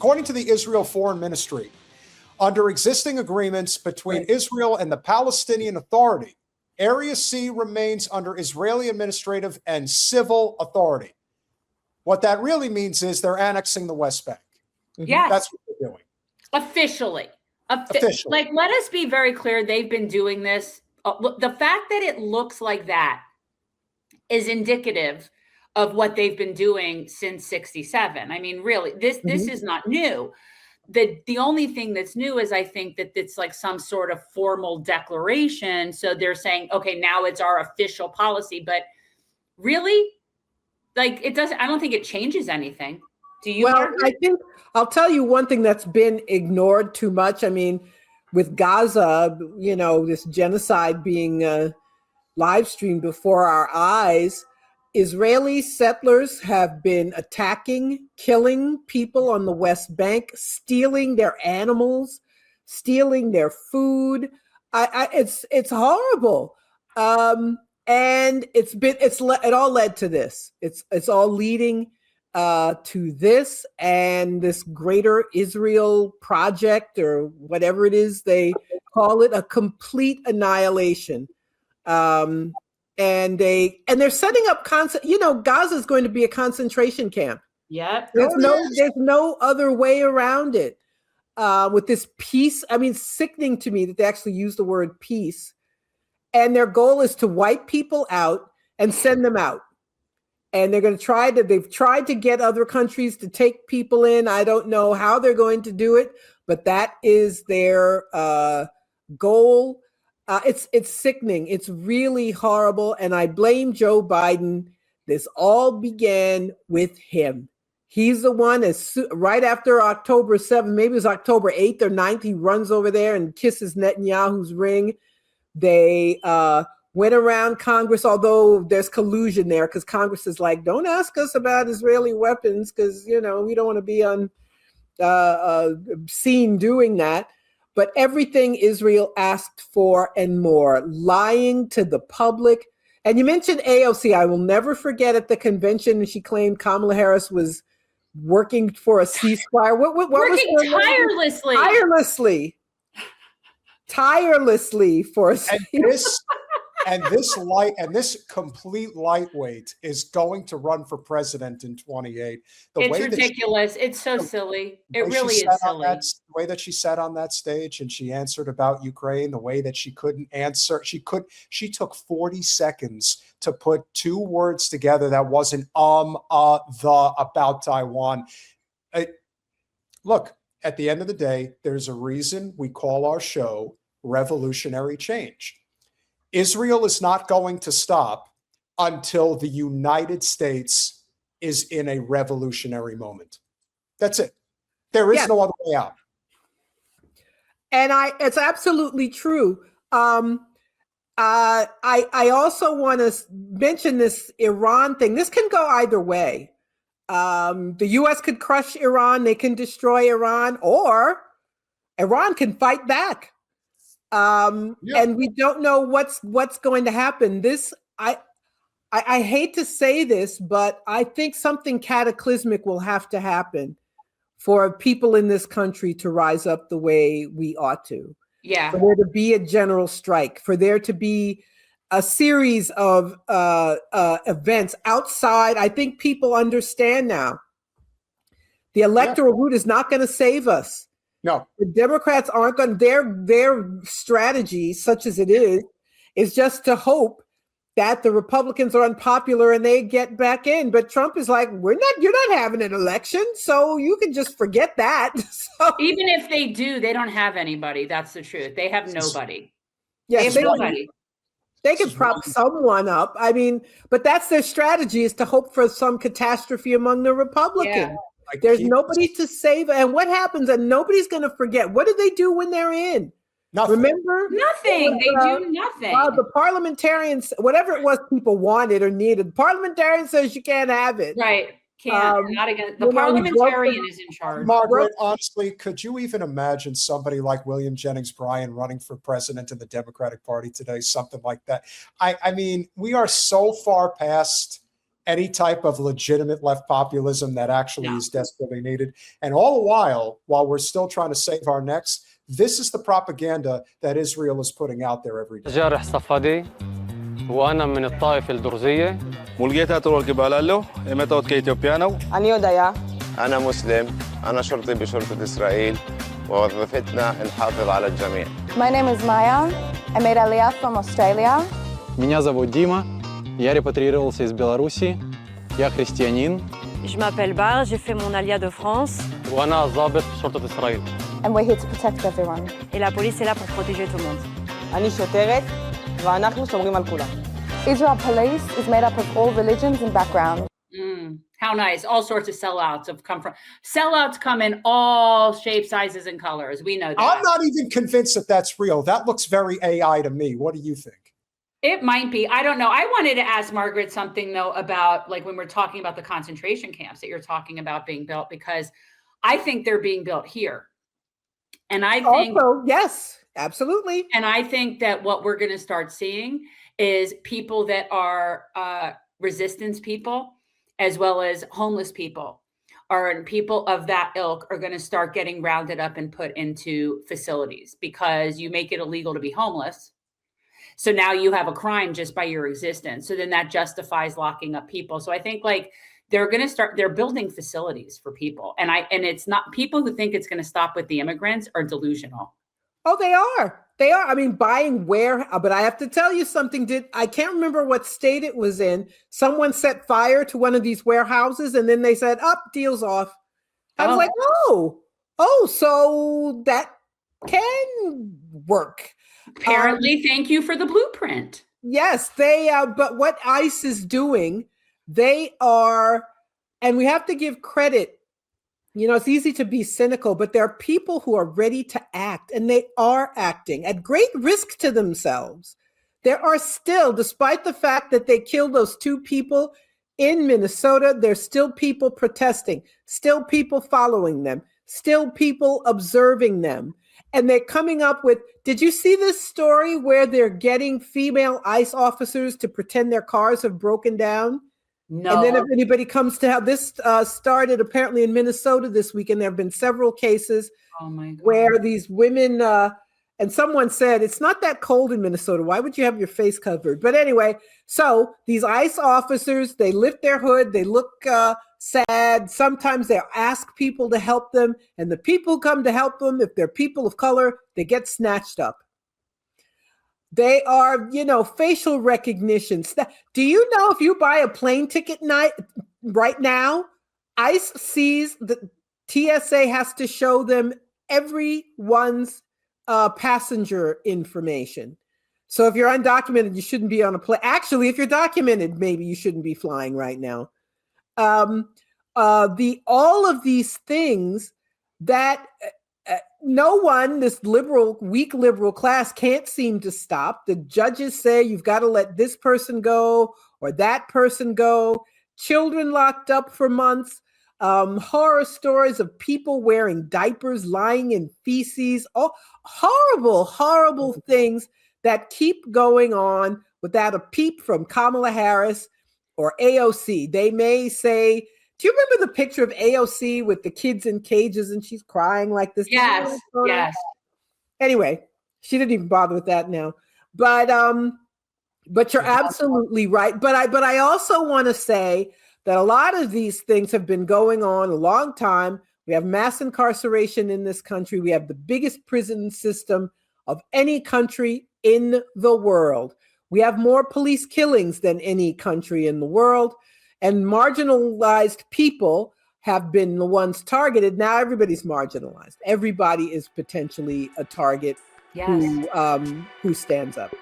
According to the Israel Foreign Ministry, under existing agreements between Israel and the Palestinian Authority, Area C remains under Israeli administrative and civil authority. What that really means is they're annexing the West Bank. Yes. That's what they're doing. Officially. Officially. Like, let us be very clear. They've been doing this. The fact that it looks like that is indicative of what they've been doing since 67. I mean, really, this is not new. The only thing that's new is I think that it's like some sort of formal declaration. So they're saying, okay, now it's our official policy. But really, like, it doesn't, I don't think it changes anything. Do you? Well, I think I'll tell you one thing that's been ignored too much. I mean, with Gaza, you know, this genocide being live streamed before our eyes, Israeli settlers have been attacking, killing people on the West Bank, stealing their animals, stealing their food. It's horrible, and it all led to this. It's all leading to this and this greater Israel project, or whatever it is they call it, a complete annihilation. And they're setting up Gaza is going to be a concentration camp. Yeah. There's no other way around it. With this peace, I mean, sickening to me that they actually use the word peace. And their goal is to wipe people out and send them out. And they're going to they've tried to get other countries to take people in. I don't know how they're going to do it, but that is their goal. It's sickening. It's really horrible. And I blame Joe Biden. This all began with him. He's the one right after October 7th, maybe it was October 8th or 9th, he runs over there and kisses Netanyahu's ring. They went around Congress, although there's collusion there because Congress is like, don't ask us about Israeli weapons because, we don't want to be seen doing that. But everything Israel asked for and more, lying to the public. And you mentioned AOC. I will never forget at the convention, she claimed Kamala Harris was working for a ceasefire. What working tirelessly for a ceasefire. And this complete lightweight is going to run for president in 28. It's ridiculous. It's so silly. It really is silly. The way that she sat on that stage and she answered about Ukraine, the way that she couldn't answer, she took 40 seconds to put two words together that wasn't the about Taiwan. Look, at the end of the day, there's a reason we call our show Revolutionary Change. Israel is not going to stop until the United States is in a revolutionary moment. That's it. There is no other way out. And it's absolutely true. I also want to mention this Iran thing. This can go either way. The U.S. could crush Iran. They can destroy Iran, or Iran can fight back. And we don't know what's going to happen. I hate to say this, but I think something cataclysmic will have to happen for people in this country to rise up the way we ought to. Yeah. For there to be a general strike, for there to be a series of events outside. I think people understand now. The electoral route is not going to save us. No, the Democrats aren't going. Their strategy, such as it is just to hope that the Republicans are unpopular and they get back in. But Trump is like, you're not having an election, so you can just forget that. So, even if they do, they don't have anybody. That's the truth. They have nobody. Yes, they have nobody. They could prop someone up. I mean, but that's their strategy, is to hope for some catastrophe among the Republicans. Yeah. There's nobody to save. And what happens? And nobody's going to forget. What do they do when they're in? Nothing. Remember? Nothing. They do nothing. The parliamentarians, whatever it was people wanted or needed, the parliamentarian says you can't have it. Right. Can't. Not against the parliamentarian is in charge. Margaret, honestly, could you even imagine somebody like William Jennings Bryan running for president in the Democratic Party today? Something like that. I mean, we are so far past any type of legitimate left populism that actually is desperately needed. And all the while we're still trying to save our necks, this is the propaganda that Israel is putting out there every day. جارح صفدي وأنا من الطائفة الدرزية. مولجيتا ترول كبالالو إمتى كإثيوبيانو. אני הודיה. أنا مسلم. أنا شرطي بشرطة إسرائيل ووظيفتنا نحافظ على الجميع. My name is Maya. I made Aliyah from Australia. Меня зовут Дима. Я репатриировался из Беларуси. Я христианин. Je m'appelle Bar, j'ai fait mon alia de France. وأنا ضابط بشرطة إسرائيل. And we're here to protect everyone. Et la police est là pour protéger tout le monde. אני שוטרת, ואנחנו שומרים על כולם. Israel police is made up of all religions and backgrounds. How nice. All sorts of sellouts have come from. Sellouts come in all shapes, sizes, and colors. We know that. I'm not even convinced that that's real. That looks very AI to me. What do you think? It might be. I don't know. I wanted to ask Margaret something, though, about like when we're talking about the concentration camps that you're talking about being built, because I think they're being built here. And I think. Also, yes, absolutely. And I think that what we're going to start seeing is people that are resistance people, as well as homeless people, or people of that ilk are going to start getting rounded up and put into facilities because you make it illegal to be homeless. So now you have a crime just by your existence. So then that justifies locking up people. So I think like they're building facilities for people. And it's not, people who think it's going to stop with the immigrants are delusional. Oh, they are. They are. I mean, buying but I have to tell you something. I can't remember what state it was in. Someone set fire to one of these warehouses and then they said, deal's off. I was like, so that can work. Apparently, thank you for the blueprint. Yes, they but what ICE is doing, they are, and we have to give credit. You know, it's easy to be cynical, but there are people who are ready to act, and they are acting at great risk to themselves. There are still, despite the fact that they killed those 2 people in Minnesota, there's still people protesting, still people following them, still people observing them. And they're coming up with, did you see this story where they're getting female ICE officers to pretend their cars have broken down? No. And then if anybody comes to have this started apparently in Minnesota this week, and there have been several cases where these women, and someone said, it's not that cold in Minnesota. Why would you have your face covered? But anyway, so these ICE officers, they lift their hood, they look sad. Sometimes they ask people to help them, and the people come to help them. If they're people of color, they get snatched up. They are, facial recognition. Do you know if you buy a plane ticket right now, ICE sees the TSA has to show them everyone's passenger information. So if you're undocumented, you shouldn't be on a plane. Actually, if you're documented, maybe you shouldn't be flying right now. All of these things that no one, this weak liberal class can't seem to stop. The judges say you've got to let this person go or that person go. Children locked up for months. Horror stories of people wearing diapers, lying in feces. Oh, horrible, horrible things that keep going on without a peep from Kamala Harris or AOC. They may say, do you remember the picture of AOC with the kids in cages and she's crying like this? Yes, yes. Anyway, she didn't even bother with that now. But you're absolutely right. But I also want to say that a lot of these things have been going on a long time. We have mass incarceration in this country. We have the biggest prison system of any country in the world. We have more police killings than any country in the world. And marginalized people have been the ones targeted. Now everybody's marginalized. Everybody is potentially a target who stands up.